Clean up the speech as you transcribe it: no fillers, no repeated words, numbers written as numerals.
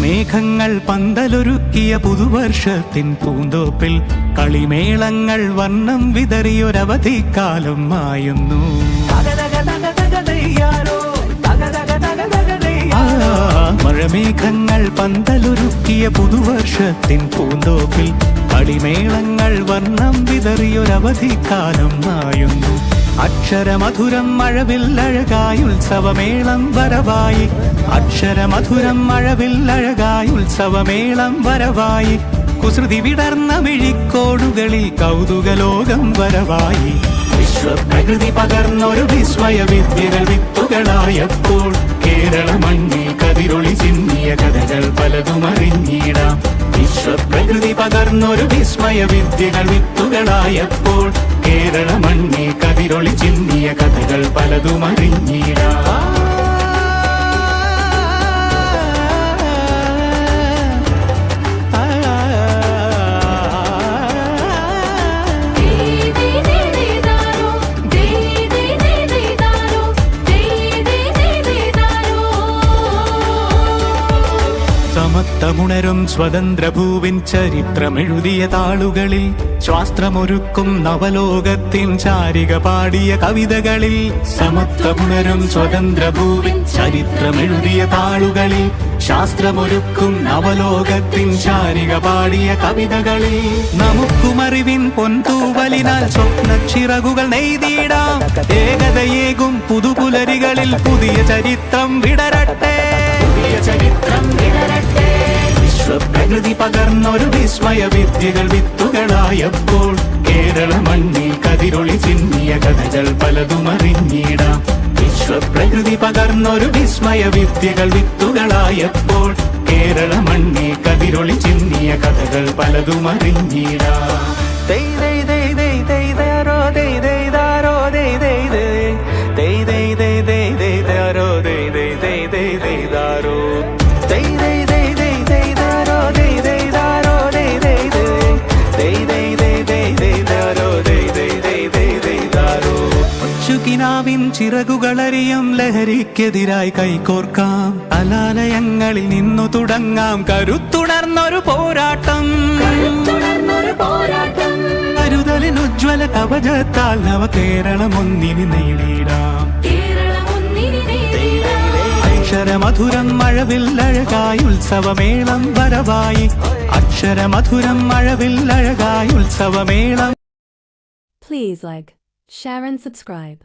മഴമേഘങ്ങൾ പന്തലൊരുക്കിയ പുതുവർഷത്തിൻ പൂന്തോപ്പിൽ കളിമേളങ്ങൾ വർണ്ണം വിതറിയൊരവധിക്കാലം മായുന്നു. മഴമേഘങ്ങൾ പന്തലൊരുക്കിയ പുതുവർഷത്തിൻ പൂന്തോപ്പിൽ കളിമേളങ്ങൾ വർണ്ണം വിതറിയൊരവധിക്കാലം മായുന്നു. അക്ഷരമധുരം മഴവില്ലഴകായുത്സവമേളം വരവായി, അക്ഷരമധുരം മഴവില്ലഴകായുത്സവമേളം വരവായി, കുസൃതി വിടർന്ന മിഴിക്കോടുകളിൽ കൗതുകലോകം വരവായി. വിശ്വപ്രകൃതി പകർന്നൊരു വിസ്മയ വിദ്യകൾ വിത്തുകളായപ്പോൾ കേരള മണ്ണിൽ കതിരൊളി ചിന്നിയ കഥകൾ പലതും അറിഞ്ഞിടാം. വിശ്വപ്രകൃതി പകർന്നൊരു വിസ്മയ വിദ്യകൾ വിത്തുകളായപ്പോൾ കേരള മണ്ണിൽ കതിരൊളി ചിന്നിയ കഥകൾ പലതും അറിഞ്ഞിടാം. സമത്വമുണരും സ്വതന്ത്രഭൂവിൻ ചരിത്രമെഴുതിയ താളുകളിൽ, ശാസ്ത്രമൊരുക്കും നവലോകത്തിൻ ചാരിക പാടിയ കവിതകളിൽ, സമത്വമുണരും സ്വതന്ത്രഭൂവിൻ ചരിത്രമെഴുതിയ താളുകളിൽ, ശാസ്ത്രമൊരുക്കും നവലോകത്തിൻ ചാരിക പാടിയ കവിതകളിൽ, നമുക്കുമറിവിൻ പൊൻതൂവലിനാൽ സ്വപ്നച്ചിറകുകൾ നെയ്തിടാം. ഏകതയേകും പുതുപുലരികളിൽ പുതിയ ചരിത്രം വിടരട്ടെ, പുതിയ ചരിത്രം വിടരട്ടെ. വിശ്വപ്രകൃതി പകർന്നൊരു വിസ്മയ വിദ്യകൾ വിത്തുകളായപ്പോൾ കേരള മണ്ണിൽ കതിരൊളി ചിന്നിയ കഥകൾ പലതും അറിഞ്ഞിടാം. വിശ്വപ്രകൃതി പകർന്നൊരു വിസ്മയ വിദ്യകൾ വിത്തുകളായപ്പോൾ കേരള മണ്ണിൽ കതിരൊളി ചിന്നിയ കഥകൾ പലതും അറിഞ്ഞിടാം. കിനാവിൻ ചിറകുകളറിയും ലഹരിക്കെതിരായി കൈകോർക്കാം. അലാലയങ്ങളിൽ നിന്നു തുടങ്ങാം കരുത്തുണർന്നൊരു പോരാട്ടം. കരുതലിനുജ്വല കവചത്താൽ നവ കേരളം ഒന്നിന് നേടിയിടാം. അക്ഷരമധുരം മഴവില്ലഴകായുത്സവമേളം വരവായി, അക്ഷരമധുരം മഴവില്ലഴകായുത്സവമേളം. Please like, share and subscribe.